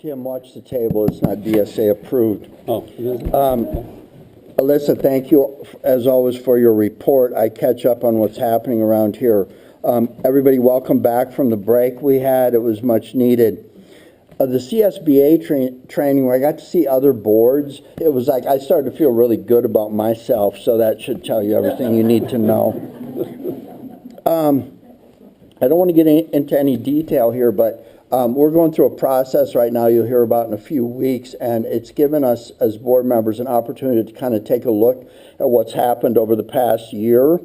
Tim, watch the table. It's not DSA approved. Oh, it isn't? Alyssa, thank you, as always, for your report. I catch up on what's happening around here. Everybody, welcome back from the break we had. It was much needed. The CSBA training, where I got to see other boards, it was like I started to feel really good about myself, so that should tell you everything you need to know. I don't want to get into any detail here, but we're going through a process right now you'll hear about in a few weeks, and it's given us as board members an opportunity to kind of take a look at what's happened over the past year.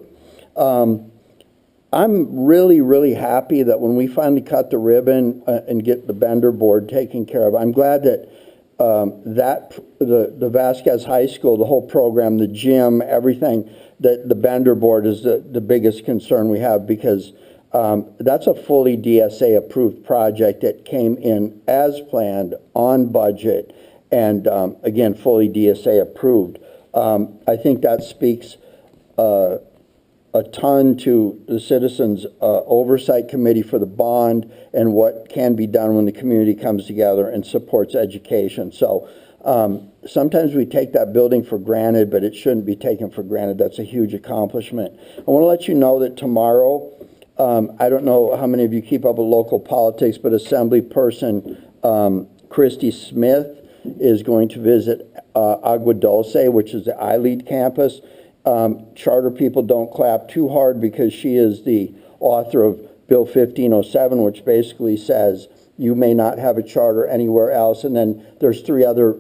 I'm really, really happy that when we finally cut the ribbon and get the Bender board taken care of, I'm glad that the Vasquez High School, the whole program, the gym, everything, that the Bender board is the biggest concern we have, because that's a fully DSA approved project that came in as planned, on budget, and again, fully DSA approved. I think that speaks a ton to the Citizens Oversight Committee for the bond and what can be done when the community comes together and supports education. So sometimes we take that building for granted, but it shouldn't be taken for granted. That's a huge accomplishment. I want to let you know that tomorrow, I don't know how many of you keep up with local politics, but Assembly person Christy Smith is going to visit Agua Dulce, which is the iLead campus. Charter people don't clap too hard, because she is the author of Bill 1507, which basically says you may not have a charter anywhere else. And then there's 3 other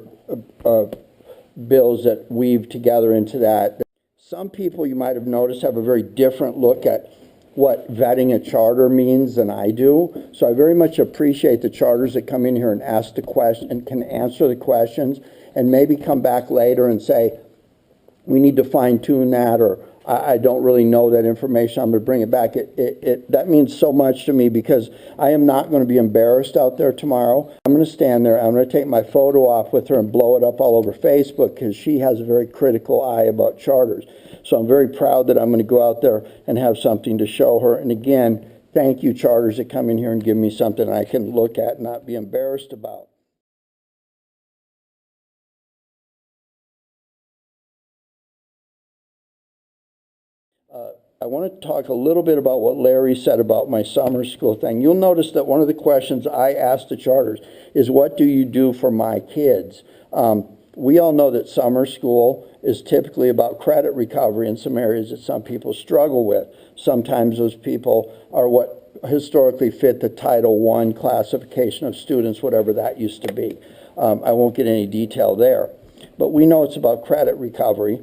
bills that weave together into that. Some people, you might have noticed, have a very different look at what vetting a charter means than I do. So I very much appreciate the charters that come in here and ask the question and can answer the questions, and maybe come back later and say, we need to fine tune that, or I don't really know that information, I'm going to bring it back. That means so much to me, because I am not going to be embarrassed out there tomorrow. I'm going to stand there, I'm going to take my photo off with her and blow it up all over Facebook, because she has a very critical eye about charters. So I'm very proud that I'm going to go out there and have something to show her. And again, thank you, charters, that come in here and give me something I can look at and not be embarrassed about. I want to talk a little bit about what Larry said about my summer school thing. You'll notice that one of the questions I asked the charters is, what do you do for my kids? We all know that summer school is typically about credit recovery in some areas that some people struggle with. Sometimes those people are what historically fit the Title I classification of students, whatever that used to be. I won't get any detail there. But we know it's about credit recovery.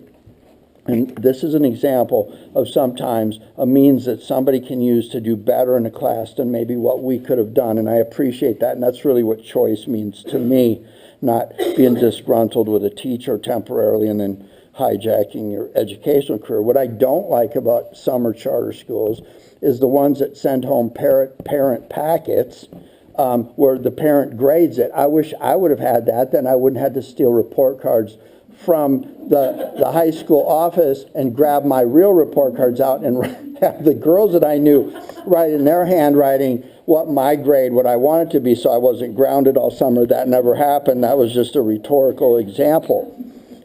And this is an example of sometimes a means that somebody can use to do better in a class than maybe what we could have done. And I appreciate that. And that's really what choice means to me, not being disgruntled with a teacher temporarily and then hijacking your educational career. What I don't like about summer charter schools is the ones that send home parent packets where the parent grades it. I wish I would have had that. Then I wouldn't have to steal report cards from the high school office and grab my real report cards out and have the girls that I knew write in their handwriting what my grade, what I wanted to be, so I wasn't grounded all summer. That never happened. That was just a rhetorical example.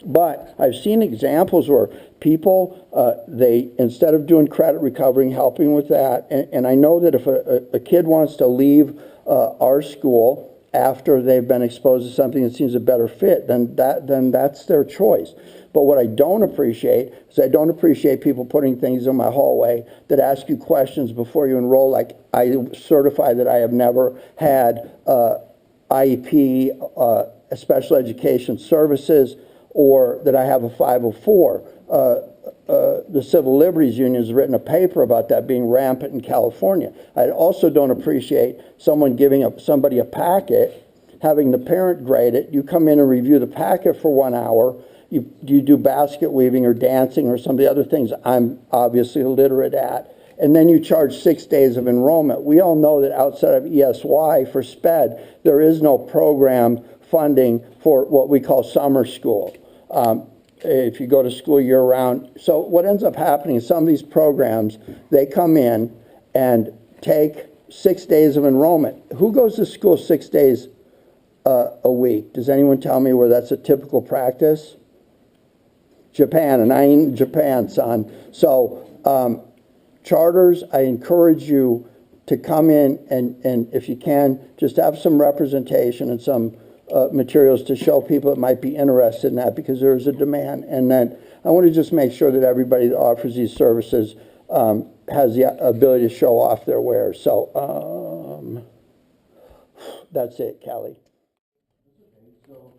But I've seen examples where people, they, instead of doing credit recovery, helping with that, and I know that if a kid wants to leave our school after they've been exposed to something that seems a better fit, then that's their choice. But what I don't appreciate is I don't appreciate people putting things in my hallway that ask you questions before you enroll, like I certify that I have never had IEP, special education services, or that I have a 504. The Civil Liberties Union has written a paper about that being rampant in California. I also don't appreciate someone giving somebody a packet, having the parent grade it. You come in and review the packet for 1 hour. You do basket weaving or dancing or some of the other things I'm obviously illiterate at. And then you charge 6 days of enrollment. We all know that outside of ESY for SPED, there is no program funding for what we call summer school. If you go to school year-round. So what ends up happening is some of these programs, they come in and take 6 days of enrollment. Who goes to school 6 days a week. Does anyone tell me where that's a typical practice? Japan, and I ain't in Japan, son. So charters, I encourage you to come in and if you can, just have some representation and some materials to show people that might be interested in that, because there is a demand. And then I want to just make sure that everybody that offers these services has the ability to show off their wares. So that's it, Kelly. So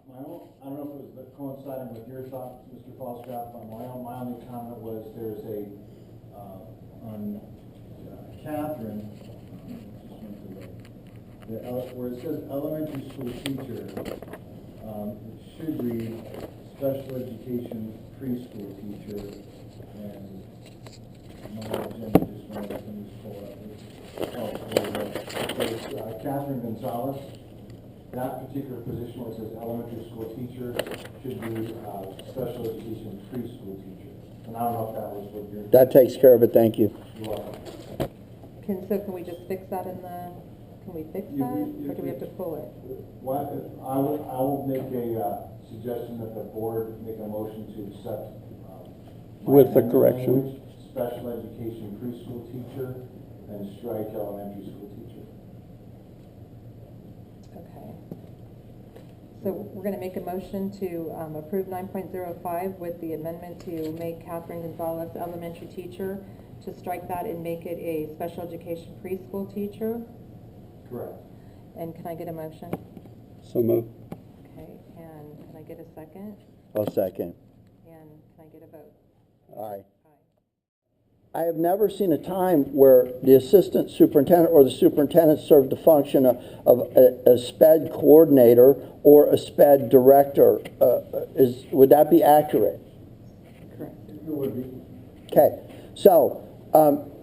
my own, I don't know if it was coinciding with your thoughts, Mr. Pfalzgraf, but my only comment was there's a on Catherine, where it says elementary school teacher, it should read special education preschool teacher, and my agenda just wanted to just pull it up. It's Catherine Gonzalez. That particular position where it says elementary school teacher should be special education preschool teacher. And I don't know if that was what you're... That takes care of it, thank you. You're welcome. So can we just fix that in the, can we fix that, or do we have to pull it? I will make a suggestion that the board make a motion to accept with the correction, special education preschool teacher, and strike elementary school teacher. Okay. So we're going to make a motion to approve 9.05 with the amendment to make Catherine Gonzalez elementary teacher, to strike that and make it a special education preschool teacher. Correct. And can I get a motion? So move. Okay, and can I get a second? I'll second. And can I get a vote? Aye. Aye. I have never seen a time where the assistant superintendent or the superintendent served the function of a SPED coordinator or a SPED director. Would that be accurate? Correct. It would be. Okay, so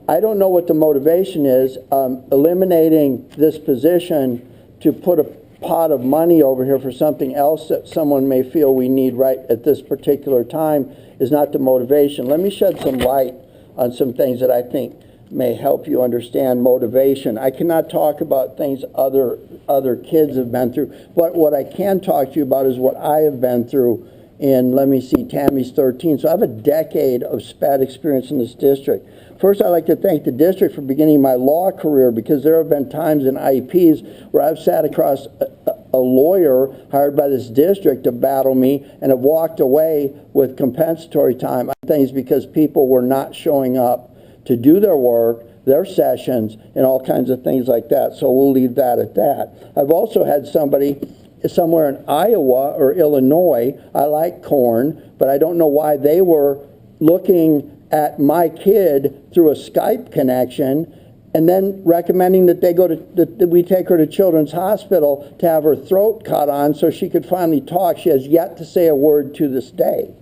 I don't know what the motivation is. Eliminating this position to put a pot of money over here for something else that someone may feel we need right at this particular time is not the motivation. Let me shed some light on some things that I think may help you understand motivation. I cannot talk about things other kids have been through, but what I can talk to you about is what I have been through. And let me see, Tammy's 13, so I have a decade of SPAD experience in this district. First, I'd like to thank the district for beginning my law career, because there have been times in IEPs where I've sat across a lawyer hired by this district to battle me and have walked away with compensatory time on things because people were not showing up to do their work, their sessions, and all kinds of things like that. So we'll leave that at that. I've also had somebody somewhere in Iowa or Illinois, I like corn, but I don't know why they were looking at my kid through a Skype connection and then recommending that they go to that we take her to Children's Hospital to have her throat cut on so she could finally talk. She has yet to say a word to this day.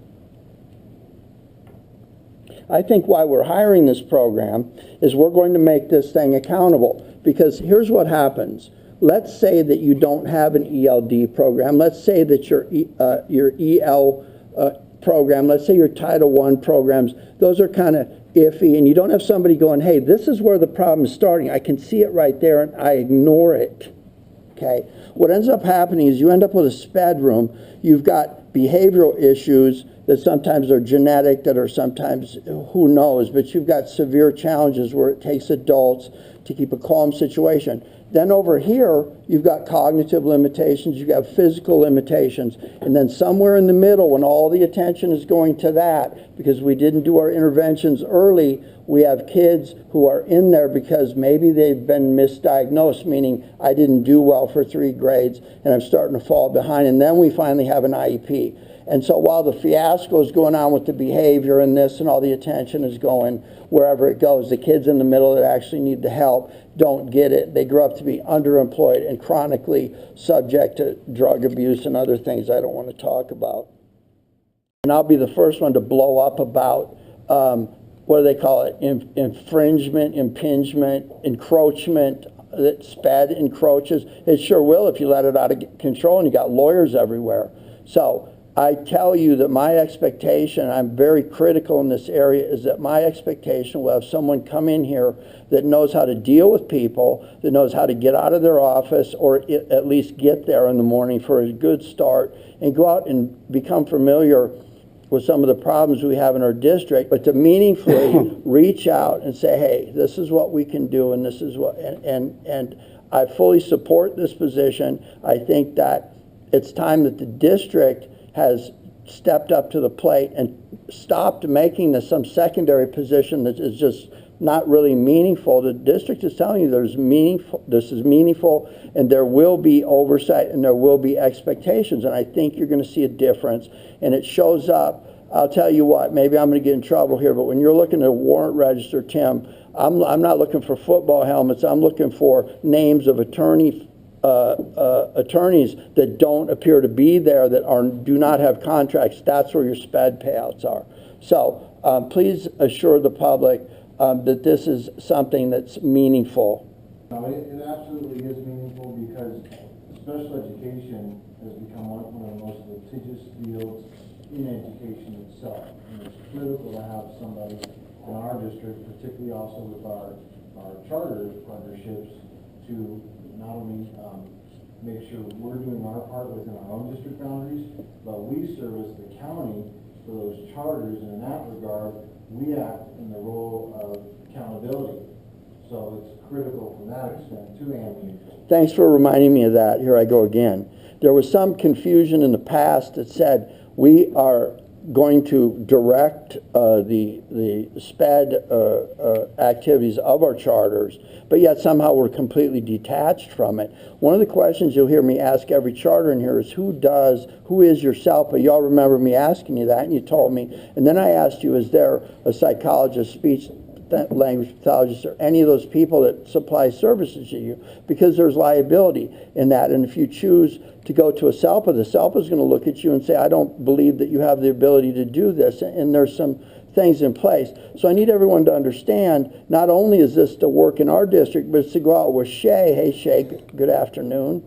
I think why we're hiring this program is we're going to make this thing accountable, because here's what happens. Let's say that you don't have an ELD program. Let's say that your EL program, let's say your Title I programs, those are kind of iffy, and you don't have somebody going, hey, this is where the problem is starting. I can see it right there, and I ignore it. Okay? What ends up happening is you end up with a SPED room. You've got behavioral issues that sometimes are genetic, that are sometimes, who knows, but you've got severe challenges where it takes adults to keep a calm situation. Then over here, you've got cognitive limitations, you've got physical limitations, and then somewhere in the middle, when all the attention is going to that, because we didn't do our interventions early, we have kids who are in there because maybe they've been misdiagnosed, meaning I didn't do well for 3 grades, and I'm starting to fall behind, and then we finally have an IEP. And so while the fiasco is going on with the behavior and this and all the attention is going wherever it goes, the kids in the middle that actually need the help don't get it. They grow up to be underemployed and chronically subject to drug abuse and other things I don't want to talk about. And I'll be the first one to blow up about, what do they call it, infringement, impingement, encroachment, that SPED encroaches. It sure will if you let it out of control and you got lawyers everywhere. So I tell you that my expectation, I'm very critical in this area, is that my expectation will have someone come in here that knows how to deal with people, that knows how to get out of their office, or at least get there in the morning for a good start, and go out and become familiar with some of the problems we have in our district, but to meaningfully reach out and say, hey, this is what we can do, and this is what, and I fully support this position. I think that it's time that the district has stepped up to the plate and stopped making this some secondary position that is just not really meaningful. The district is telling you this is meaningful, and there will be oversight and there will be expectations, and I think you're going to see a difference, and it shows up. I'll tell you what, maybe I'm going to get in trouble here, but when you're looking at a warrant register, Tim, I'm not looking for football helmets. I'm looking for names of attorneys that don't appear to be there, that do not have contracts. That's where your SPED payouts are. So please assure the public that this is something that's meaningful. No, it absolutely is meaningful, because special education has become one of the most litigious fields in education itself. And it's critical to have somebody in our district, particularly also with our charter partnerships, to not only make sure we're doing our part within our own district boundaries, but we service the county for those charters, and in that regard, we act in the role of accountability. So it's critical from that extent too, Andy. Thanks for reminding me of that. Here I go again. There was some confusion in the past that said we are going to direct the SPED activities of our charters, but yet somehow we're completely detached from it. One of the questions you'll hear me ask every charter in here is, who is your SELPA? Y'all remember me asking you that, and you told me. And then I asked you, is there a psychologist, speech language pathologist, or any of those people that supply services to you? Because there's liability in that, and if you choose to go to a SELPA, the SELPA is going to look at you and say, I don't believe that you have the ability to do this, and there's some things in place. So I need everyone to understand, not only is this to work in our district, but it's to go out with Shay. Hey Shay, good afternoon.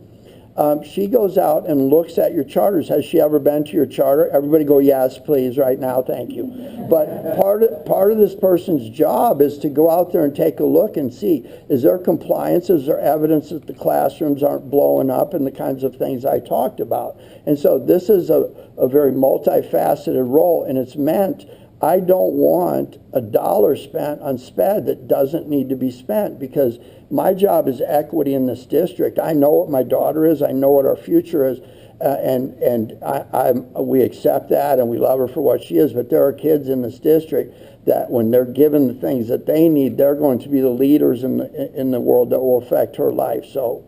She goes out and looks at your charters. Has she ever been to your charter? Everybody go, yes, please, right now, thank you. But part of this person's job is to go out there and take a look and see, is there compliance? Is there evidence that the classrooms aren't blowing up, and the kinds of things I talked about? And so this is a very multifaceted role, and it's meant, I don't want a dollar spent on SPED that doesn't need to be spent, because my job is equity in this district. I know what my daughter is. I know what our future is, and we accept that, and we love her for what she is. But there are kids in this district that, when they're given the things that they need, they're going to be the leaders in the world that will affect her life. So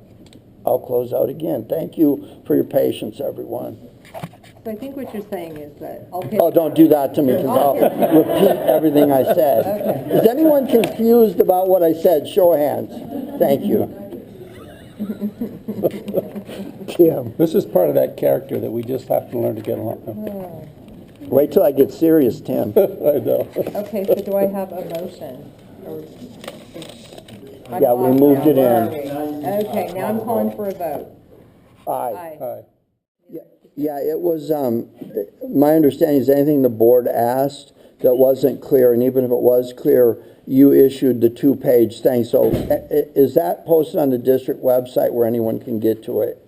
I'll close out again. Thank you for your patience, everyone. So I think what you're saying is that, okay. Oh, don't do that to me, because I'll repeat everything I said. Okay. Is anyone confused about what I said? Show of hands. Thank you. Tim, this is part of that character that we just have to learn to get along with. Wait till I get serious, Tim. I know. Okay, so do I have a motion? Yeah, we moved it in. Okay, now I'm calling for a vote. Aye. Aye. Yeah, it was, my understanding is anything the board asked that wasn't clear, and even if it was clear, you issued the 2-page thing. So is that posted on the district website where anyone can get to it?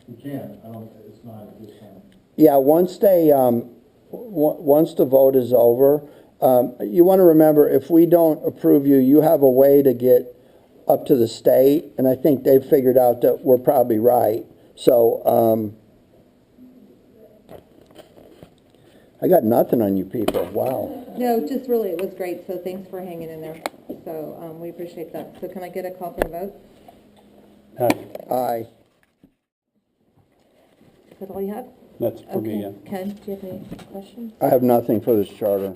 You can. It's not at this time. Yeah, once the vote is over, you want to remember, if we don't approve you, you have a way to get up to the state, and I think they've figured out that we're probably right. So I got nothing on you people. Wow. No, just really, it was great, so thanks for hanging in there. So we appreciate that. So can I get a call for a vote? Aye. Is that all you have? That's for me, yeah. Ken, do you have any questions? I have nothing for this charter.